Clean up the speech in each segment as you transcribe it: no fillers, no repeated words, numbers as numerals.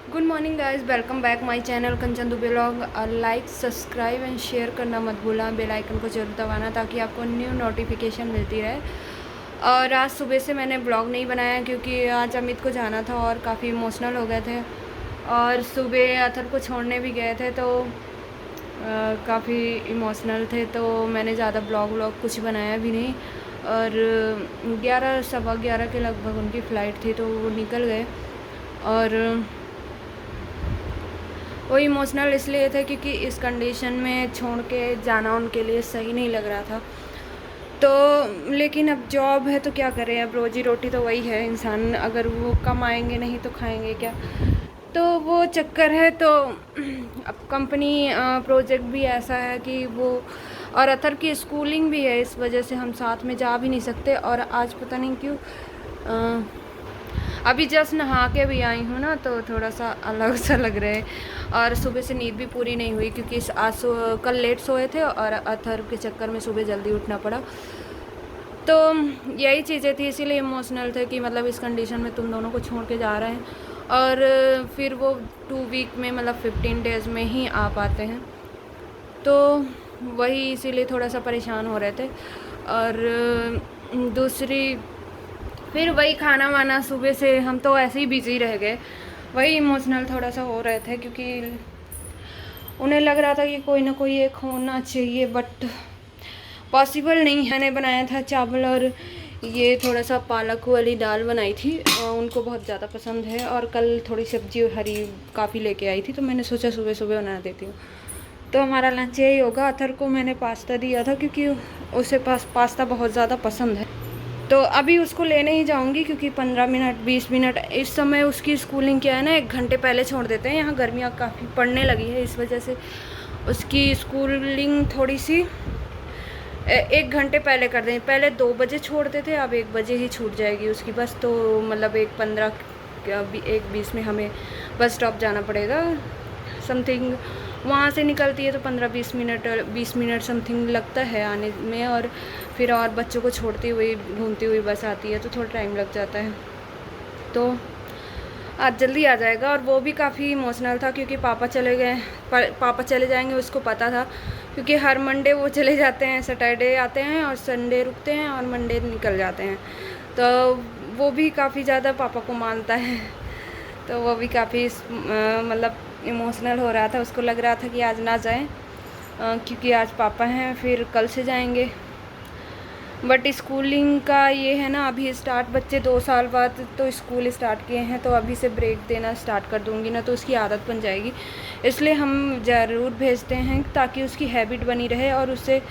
Good morning guys, welcome back my channel Kanchan Dubey vlog. Like subscribe and share करना मत भूलना, bell icon को जरूर दबाना ताकि आपको न्यू नोटिफिकेशन मिलती रहे। और आज सुबह से मैंने ब्लॉग नहीं बनाया क्योंकि आज अमित को जाना था और काफ़ी इमोशनल हो गए थे। और सुबह अथर को छोड़ने भी गए थे तो काफ़ी इमोशनल थे, तो मैंने ज़्यादा ब्लॉग कुछ बनाया भी नहीं। और 11 सवा 11 के लगभग उनकी फ़्लाइट थी तो वो निकल गए। और वो इमोशनल इसलिए थे क्योंकि इस कंडीशन में छोड़ के जाना उनके लिए सही नहीं लग रहा था। तो लेकिन अब जॉब है तो क्या करें, अब रोजी रोटी तो वही है, इंसान अगर वो कमाएंगे नहीं तो खाएंगे क्या, तो वो चक्कर है। तो अब कंपनी प्रोजेक्ट भी ऐसा है कि वो, और अतर की स्कूलिंग भी है, इस वजह से हम साथ में जा भी नहीं सकते। और आज पता नहीं क्यों अभी जस्ट नहा के भी आई हूँ ना, तो थोड़ा सा अलग सा लग रहा है। और सुबह से नींद भी पूरी नहीं हुई क्योंकि आज कल लेट सोए थे और अथर के चक्कर में सुबह जल्दी उठना पड़ा। तो यही चीज़ें थी, इसीलिए इमोशनल थे कि मतलब इस कंडीशन में तुम दोनों को छोड़ के जा रहे हैं। और फिर वो 2 वीक में मतलब 15 डेज़ में ही आ पाते हैं, तो वही इसीलिए थोड़ा सा परेशान हो रहे थे। और दूसरी फिर वही खाना वाना, सुबह से हम तो ऐसे ही बिज़ी रह गए, वही इमोशनल थोड़ा सा हो रहे थे क्योंकि उन्हें लग रहा था कि कोई ना कोई एक होना चाहिए, बट पॉसिबल नहीं है। मैंने बनाया था चावल और ये थोड़ा सा पालक वाली दाल बनाई थी, उनको बहुत ज़्यादा पसंद है। और कल थोड़ी सब्जी हरी काफ़ी लेके आई थी तो मैंने सोचा सुबह सुबह बना देती हूँ। तो हमारा लंच यही होगा। अथर को मैंने पास्ता दिया था क्योंकि उसे पास्ता बहुत ज़्यादा पसंद है, तो अभी उसको लेने ही जाऊंगी क्योंकि 15 मिनट 20 मिनट इस समय उसकी स्कूलिंग क्या है ना, 1 घंटे पहले छोड़ देते हैं। यहाँ गर्मियाँ काफ़ी पड़ने लगी है, इस वजह से उसकी स्कूलिंग थोड़ी सी 1 घंटे पहले कर दें। पहले 2 बजे छोड़ते थे, अब 1 बजे ही छूट जाएगी उसकी बस। तो मतलब 1:20 में हमें बस स्टॉप जाना पड़ेगा समथिंग। वहाँ से निकलती है तो 15-20 मिनट समथिंग लगता है आने में। और फिर और बच्चों को छोड़ती हुई घूमती हुई बस आती है तो थोड़ा टाइम लग जाता है। तो आज जल्दी आ जाएगा। और वो भी काफ़ी इमोशनल था क्योंकि पापा चले गए, पापा चले जाएंगे उसको पता था क्योंकि हर मंडे वो चले जाते हैं, सैटरडे आते हैं और संडे रुकते हैं और मंडे निकल जाते हैं। तो वो भी काफ़ी ज़्यादा पापा को मानता है, तो वो भी काफ़ी मतलब इमोशनल हो रहा था। उसको लग रहा था कि आज ना जाएं क्योंकि आज पापा हैं, फिर कल से जाएंगे। बट स्कूलिंग का ये है ना, अभी स्टार्ट, बच्चे 2 साल बाद तो स्कूल स्टार्ट किए हैं तो अभी से ब्रेक देना स्टार्ट कर दूँगी ना तो उसकी आदत बन जाएगी। इसलिए हम ज़रूर भेजते हैं ताकि उसकी हैबिट बनी रहे और उसे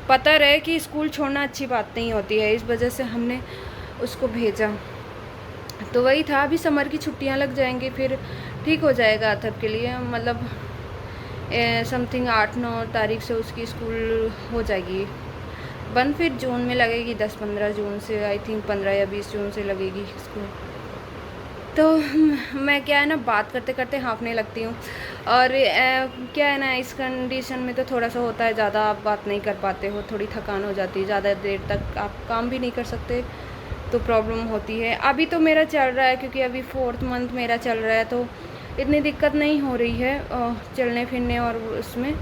पता रहे कि स्कूल छोड़ना अच्छी बात नहीं होती है। इस वजह से हमने उसको भेजा। तो वही था, अभी समर की छुट्टियां लग जाएंगी फिर ठीक हो जाएगा अथर के लिए। मतलब समथिंग 8-9 तारीख से उसकी स्कूल हो जाएगी बंद, फिर जून में लगेगी, 10-15 जून से, आई थिंक 15 या 20 जून से लगेगी स्कूल। तो मैं क्या है ना, बात करते करते हाँफने लगती हूँ। और क्या है ना, इस कंडीशन में तो थोड़ा सा होता है, ज़्यादा आप बात नहीं कर पाते हो, थोड़ी थकान हो जाती है, ज़्यादा देर तक आप काम भी नहीं कर सकते तो प्रॉब्लम होती है। अभी तो मेरा चल रहा है क्योंकि अभी 4th मंथ मेरा चल रहा है तो इतनी दिक्कत नहीं हो रही है चलने फिरने और उसमें।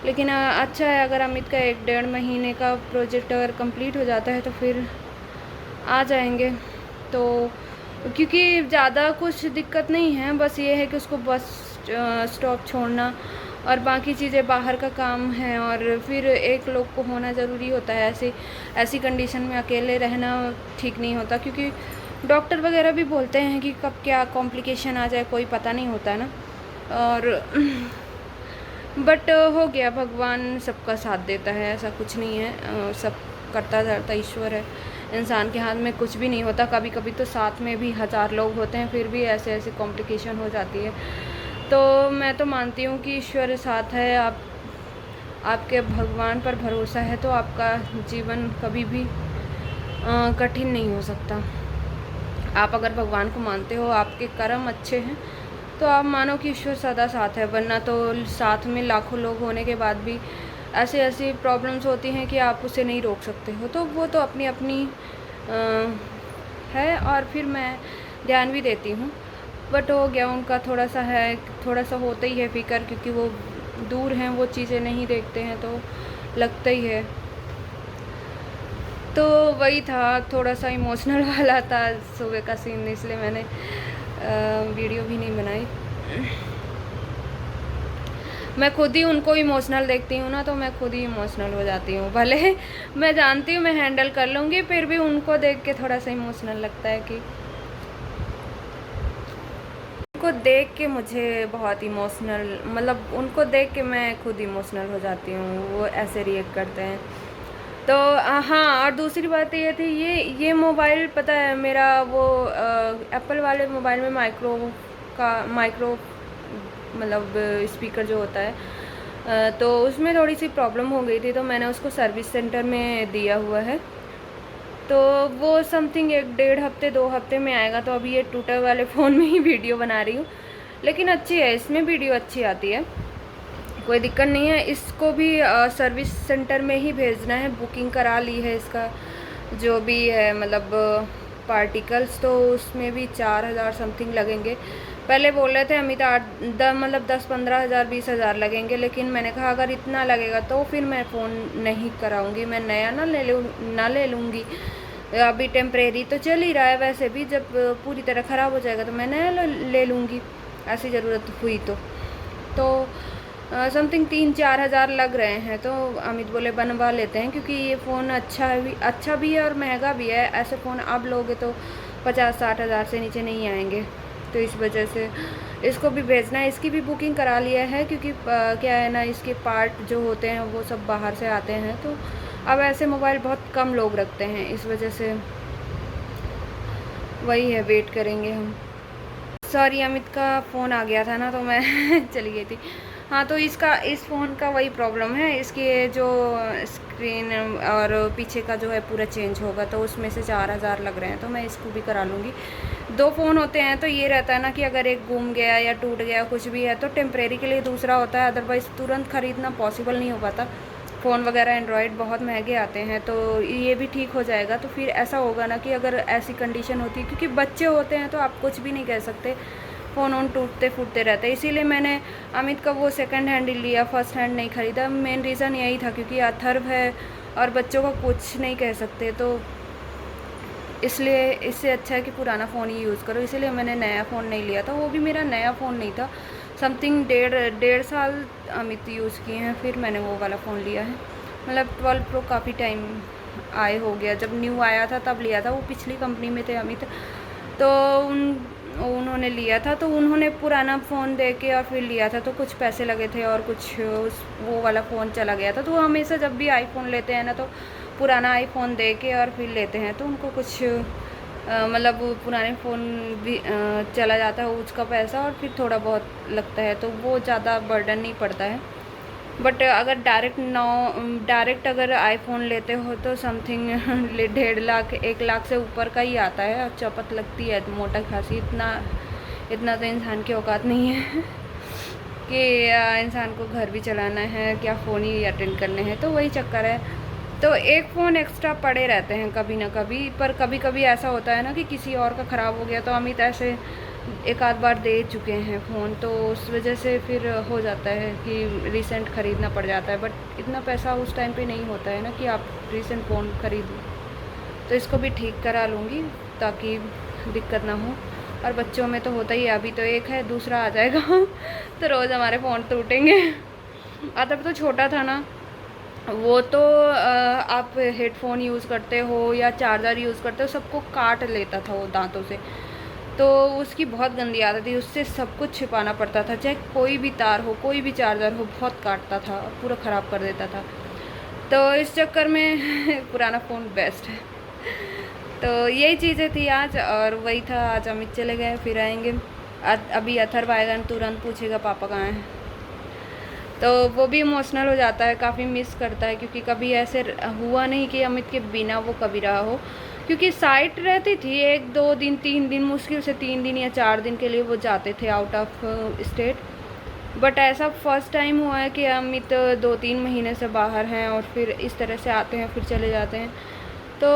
लेकिन अच्छा है, अगर अमित का 1-1.5 महीने का प्रोजेक्ट अगर कंप्लीट हो जाता है तो फिर आ जाएंगे। तो क्योंकि ज़्यादा कुछ दिक्कत नहीं है, बस ये है कि उसको बस स्टॉप छोड़ना और बाकी चीज़ें बाहर का काम है। और फिर एक लोग को होना ज़रूरी होता है, ऐसी कंडीशन में अकेले रहना ठीक नहीं होता क्योंकि डॉक्टर वगैरह भी बोलते हैं कि कब क्या कॉम्प्लिकेशन आ जाए कोई पता नहीं होता है ना। और बट हो गया, भगवान सबका साथ देता है, ऐसा कुछ नहीं है, सब करता धरता ईश्वर है, इंसान के हाथ में कुछ भी नहीं होता। कभी कभी तो साथ में भी 1000 लोग होते हैं फिर भी ऐसे ऐसे कॉम्प्लिकेशन हो जाती है। तो मैं तो मानती हूँ कि ईश्वर साथ है, आपके भगवान पर भरोसा है तो आपका जीवन कभी भी कठिन नहीं हो सकता। आप अगर भगवान को मानते हो, आपके कर्म अच्छे हैं तो आप मानो कि ईश्वर सदा साथ है। वरना तो साथ में लाखों लोग होने के बाद भी ऐसी ऐसी प्रॉब्लम्स होती हैं कि आप उसे नहीं रोक सकते हो। तो वो तो अपनी अपनी है। और फिर मैं ध्यान भी देती हूँ बट हो गया, उनका थोड़ा सा है, थोड़ा सा होता ही है फ़िक्र, क्योंकि वो दूर हैं, वो चीज़ें नहीं देखते हैं तो लगता ही है। तो वही था, थोड़ा सा इमोशनल वाला था सुबह का सीन, इसलिए मैंने वीडियो भी नहीं बनाई। मैं खुद ही उनको इमोशनल देखती हूँ ना, तो मैं खुद ही इमोशनल हो जाती हूँ। भले मैं जानती हूँ मैं हैंडल कर लूँगी, फिर भी उनको देख के थोड़ा सा इमोशनल लगता है कि उनको देख के मुझे बहुत इमोशनल, मतलब उनको देख के मैं खुद इमोशनल हो जाती हूँ, वो ऐसे रिएक्ट करते हैं। तो हाँ, और दूसरी बात ये थी, ये मोबाइल पता है मेरा वो एप्पल वाले मोबाइल में माइक्रो मतलब स्पीकर जो होता है, तो उसमें थोड़ी सी प्रॉब्लम हो गई थी, तो मैंने उसको सर्विस सेंटर में दिया हुआ है। तो वो समथिंग 1 डेढ़ हफ्ते 2 हफ्ते में आएगा। तो अभी ये टूटे वाले फ़ोन में ही वीडियो बना रही हूँ, लेकिन अच्छी है, इसमें वीडियो अच्छी आती है, कोई दिक्कत नहीं है। इसको भी सर्विस सेंटर में ही भेजना है, बुकिंग करा ली है इसका जो भी है, मतलब पार्टिकल्स, तो उसमें भी 4,000 समथिंग लगेंगे। पहले बोल रहे थे अमित 10-15 हज़ार 20,000 लगेंगे, लेकिन मैंने कहा अगर इतना लगेगा तो फिर मैं फ़ोन नहीं कराऊंगी, मैं नया ना ले लूँगी। अभी टेम्परेरी तो चल ही रहा है, वैसे भी जब पूरी तरह ख़राब हो जाएगा तो मैं नया ले लूँगी, ऐसी ज़रूरत हुई तो समथिंग 3-4 हज़ार लग रहे हैं। तो अमित बोले बनवा लेते हैं, क्योंकि ये फ़ोन अच्छा भी है और महंगा भी है। ऐसे फ़ोन अब लोगे तो 50-60 हज़ार से नीचे नहीं आएंगे, तो इस वजह से इसको भी भेजना है। इसकी भी बुकिंग करा लिया है, क्योंकि क्या है ना, इसके पार्ट जो होते हैं वो सब बाहर से आते हैं, तो अब ऐसे मोबाइल बहुत कम लोग रखते हैं, इस वजह से वही है, वेट करेंगे हम। सॉरी, अमित का फ़ोन आ गया था ना, तो मैं चली गई थी। हाँ, तो इस फ़ोन का वही प्रॉब्लम है, इसके जो स्क्रीन और पीछे का जो है पूरा चेंज होगा, तो उसमें से 4,000 लग रहे हैं, तो मैं इसको भी करा लूँगी। 2 फ़ोन होते हैं तो ये रहता है ना कि अगर एक गुम गया या टूट गया कुछ भी है, तो टेम्परेरी के लिए दूसरा होता है, अदरवाइज़ तुरंत ख़रीदना पॉसिबल नहीं हो पाता। फ़ोन वगैरह एंड्रॉयड बहुत महंगे आते हैं, तो ये भी ठीक हो जाएगा। तो फिर ऐसा होगा ना कि अगर ऐसी कंडीशन होती है, क्योंकि बच्चे होते हैं तो आप कुछ भी नहीं कह सकते, फ़ोन टूटते फूटते रहते हैं। इसीलिए मैंने अमित का वो सेकंड हैंड ही लिया, फ़र्स्ट हैंड नहीं ख़रीदा। मेन रीज़न यही था, क्योंकि अथर्व है और बच्चों का कुछ नहीं कह सकते, तो इसलिए इससे अच्छा है कि पुराना फ़ोन ही यूज़ करो। इसीलिए मैंने नया फ़ोन नहीं लिया था, वो भी मेरा नया फ़ोन नहीं था, समथिंग डेढ़ साल अमित यूज़ किए हैं, फिर मैंने वो वाला फ़ोन लिया है। मतलब 12 प्रो काफ़ी टाइम आए हो गया, जब न्यू आया था तब लिया था, वो पिछली कंपनी में थे अमित, तो उन्होंने लिया था, तो उन्होंने पुराना फ़ोन दे के और फिर लिया था, तो कुछ पैसे लगे थे और कुछ वो वाला फ़ोन चला गया था। तो वो हमेशा जब भी आईफ़ोन लेते हैं ना, तो पुराना आईफ़ोन दे के और फिर लेते हैं, तो उनको कुछ मतलब पुराने फ़ोन भी चला जाता है उसका पैसा, और फिर थोड़ा बहुत लगता है, तो वो ज़्यादा बर्डन नहीं पड़ता है। बट अगर डायरेक्ट अगर आईफ़ोन लेते हो तो समथिंग 1.5 लाख 1 लाख से ऊपर का ही आता है, और चपत लगती है मोटा खासी। इतना तो इंसान की औकात नहीं है कि इंसान को घर भी चलाना है, क्या फ़ोन ही अटेंड करने हैं, तो वही चक्कर है। तो एक फ़ोन एक्स्ट्रा पड़े रहते हैं कभी ना कभी, पर कभी कभी ऐसा होता है ना कि किसी और का ख़राब हो गया, तो अमित ऐसे एक आध बार दे चुके हैं फ़ोन, तो उस वजह से फिर हो जाता है कि रिसेंट ख़रीदना पड़ जाता है। बट इतना पैसा उस टाइम पे नहीं होता है ना कि आप रिसेंट फ़ोन ख़रीदो, तो इसको भी ठीक करा लूँगी ताकि दिक्कत ना हो। और बच्चों में तो होता ही है, अभी तो एक है, दूसरा आ जाएगा तो रोज़ हमारे फ़ोन टूटेंगे। तब तो छोटा था ना, वो तो आप हेडफोन यूज़ करते हो या चार्जर यूज़ करते हो, सबको काट लेता था वो दांतों से, तो उसकी बहुत गंदी आदत थी, उससे सब कुछ छिपाना पड़ता था, चाहे कोई भी तार हो, कोई भी चार्जर हो, बहुत काटता था और पूरा ख़राब कर देता था। तो इस चक्कर में पुराना फ़ोन बेस्ट है। तो यही चीज़ें थी आज, और वही था। आज अमित चले गए, फिर आएंगे। अभी अथर्व आएगा, तुरंत पूछेगा पापा कहाँ हैं, तो वो भी इमोशनल हो जाता है, काफ़ी मिस करता है, क्योंकि कभी ऐसे हुआ नहीं कि अमित के बिना वो कभी रहा हो। क्योंकि साइट रहती थी 1-2 दिन 3 दिन, मुश्किल से 3 दिन या 4 दिन के लिए वो जाते थे आउट ऑफ स्टेट। बट ऐसा फर्स्ट टाइम हुआ है कि अमित 2-3 महीने से बाहर हैं और फिर इस तरह से आते हैं फिर चले जाते हैं। तो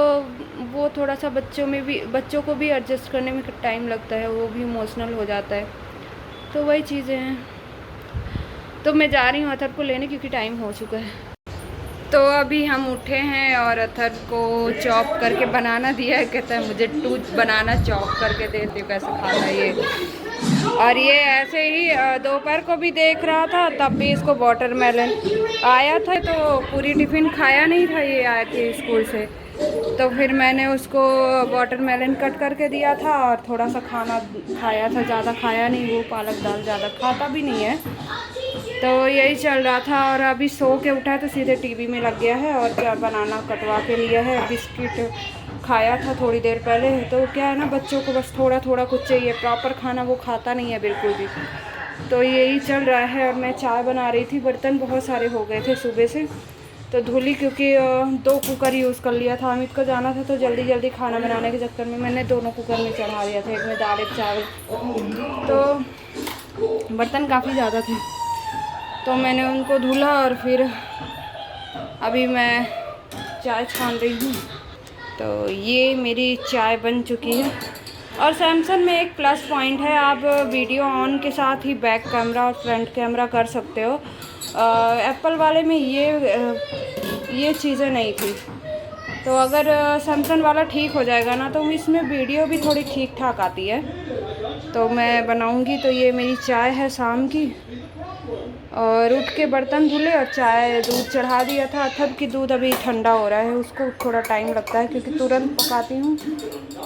वो थोड़ा सा बच्चों को भी एडजस्ट करने में टाइम लगता है, वो भी इमोशनल हो जाता है। तो वही चीज़ें हैं। तो मैं जा रही हूँ अथर को लेने क्योंकि टाइम हो चुका है। तो अभी हम उठे हैं और अथर को चॉप करके बनाना दिया है। कहता है मुझे तू बनाना चॉप करके दे, कैसे खाता ये। और ये ऐसे ही दोपहर को भी देख रहा था, तब भी इसको वाटरमेलन आया था तो पूरी टिफ़िन खाया नहीं था ये आए थे स्कूल से। तो फिर मैंने उसको वाटरमेलन कट करके दिया था और थोड़ा सा खाना खाया था, ज़्यादा खाया नहीं। वो पालक दाल ज़्यादा खाता भी नहीं है। तो यही चल रहा था। और अभी सो के उठा है तो सीधे टीवी में लग गया है। और क्या बनाना कटवा के लिया है, बिस्किट खाया था थोड़ी देर पहले। तो क्या है ना, बच्चों को बस थोड़ा थोड़ा कुछ चाहिए, प्रॉपर खाना वो खाता नहीं है बिल्कुल भी। तो यही चल रहा है। और मैं चाय बना रही थी, बर्तन बहुत सारे हो गए थे सुबह से तो धुली, क्योंकि 2 कुकर यूज़ कर लिया था। अमित को जाना था तो जल्दी जल्दी खाना बनाने के चक्कर में मैंने दोनों कुकर में चढ़ा दिया था, एक में दाल एक चावल। तो बर्तन काफ़ी ज़्यादा थे तो मैंने उनको धुला और फिर अभी मैं चाय छान रही हूँ। तो ये मेरी चाय बन चुकी है। और सैमसंग में एक प्लस पॉइंट है, आप वीडियो ऑन के साथ ही बैक कैमरा और फ्रंट कैमरा कर सकते हो। एप्पल वाले में ये चीज़ें नहीं थी। तो अगर सैमसंग वाला ठीक हो जाएगा ना तो इसमें वीडियो भी थोड़ी ठीक ठाक आती है। तो मैं बनाऊंगी। तो ये मेरी चाय है शाम की। और उठ के बर्तन धुले और चाय दूध चढ़ा दिया था। अथर्व की दूध अभी ठंडा हो रहा है, उसको थोड़ा टाइम लगता है क्योंकि तुरंत पकाती हूँ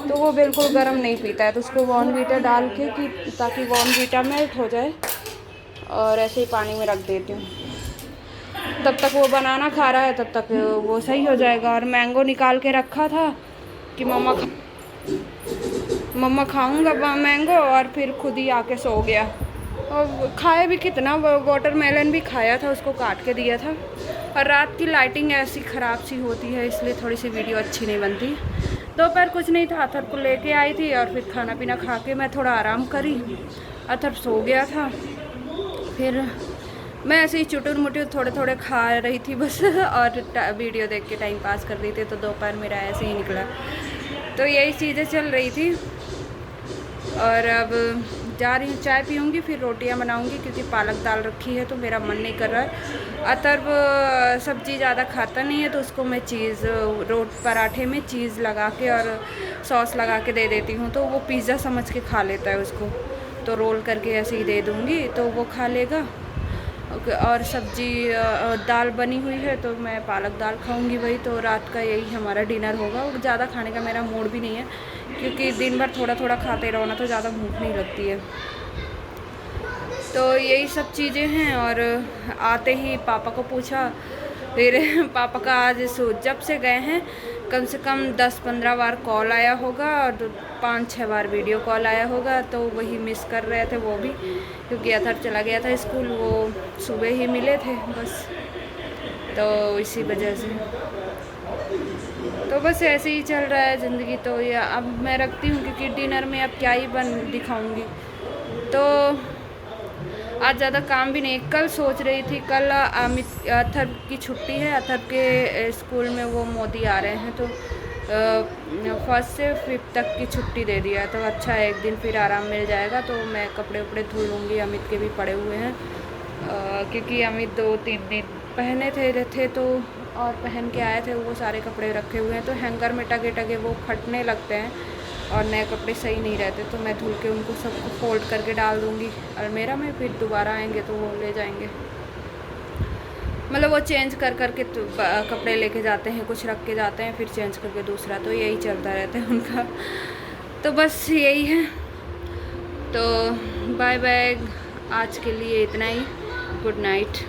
तो वो बिल्कुल गर्म नहीं पीता है। तो उसको बॉर्नवीटा डाल के कि ताकि बॉर्नवीटा मेल्ट हो जाए और ऐसे ही पानी में रख देती हूँ। तब तक वो बनाना खा रहा है, तब तक वो सही हो जाएगा। और मैंगो निकाल के रखा था कि मम्मा खाऊंगा मैंगो, और फिर खुद ही आके सो गया। और खाया भी कितना, वाटरमेलन भी खाया था, उसको काट के दिया था। और रात की लाइटिंग ऐसी ख़राब सी होती है इसलिए थोड़ी सी वीडियो अच्छी नहीं बनती। दोपहर कुछ नहीं था, अथर को लेके आई थी और फिर खाना पीना खा के मैं थोड़ा आराम करी। अथर सो गया था, फिर मैं ऐसे ही चुटुर मुटुर थोड़े थोड़े खा रही थी बस और वीडियो देख के टाइम पास कर रही थी। तो दोपहर मेरा ऐसे ही निकला। तो यही चीज़ें चल रही थी। और अब जा रही हूँ, चाय पीऊँगी, फिर रोटियाँ बनाऊँगी क्योंकि पालक दाल रखी है तो मेरा मन नहीं कर रहा है। अथर्व सब्ज़ी ज़्यादा खाता नहीं है तो उसको मैं पराठे में चीज़ लगा के और सॉस लगा के दे देती हूँ तो वो पिज़्ज़ा समझ के खा लेता है उसको। तो रोल करके ऐसे ही दे दूँगी तो वो खा लेगा। और सब्ज़ी दाल बनी हुई है तो मैं पालक दाल खाऊंगी वही। तो रात का यही हमारा डिनर होगा। और ज़्यादा खाने का मेरा मूड भी नहीं है क्योंकि दिन भर थोड़ा थोड़ा खाते रहो ना तो ज़्यादा भूख नहीं लगती है। तो यही सब चीज़ें हैं। और आते ही पापा को पूछा, फिर पापा का आज जब से गए हैं कम से कम 10-15 बार कॉल आया होगा और 5-6 बार वीडियो कॉल आया होगा। तो वही मिस कर रहे थे वो भी, क्योंकि अथर चला गया था स्कूल, वो सुबह ही मिले थे बस। तो इसी वजह से तो बस ऐसे ही चल रहा है ज़िंदगी। तो ये अब मैं रखती हूँ क्योंकि डिनर में अब क्या ही दिखाऊँगी। तो आज ज़्यादा काम भी नहीं। कल सोच रही थी, कल अथर की छुट्टी है, अथर के स्कूल में वो मोदी आ रहे हैं तो 1 से 5 तक की छुट्टी दे दिया है। तो अच्छा है, एक दिन फिर आराम मिल जाएगा। तो मैं कपड़े उपड़े धुल लूँगी, अमित के भी पड़े हुए हैं क्योंकि अमित 2-3 दिन पहने थे तो और पहन के आए थे, वो सारे कपड़े रखे हुए हैं। तो हैंगर में टगे टगे वो फटने लगते हैं और नए कपड़े सही नहीं रहते। तो मैं धुल के उनको सबको फोल्ड करके डाल दूँगी अलमीरा में, फिर दोबारा आएंगे तो वो ले जाएंगे। मतलब वो चेंज कर करके कपड़े लेके जाते हैं, कुछ रख के जाते हैं फिर चेंज करके दूसरा। तो यही चलता रहता है उनका। तो बस यही है। तो बाय बाय, आज के लिए इतना ही। Good night.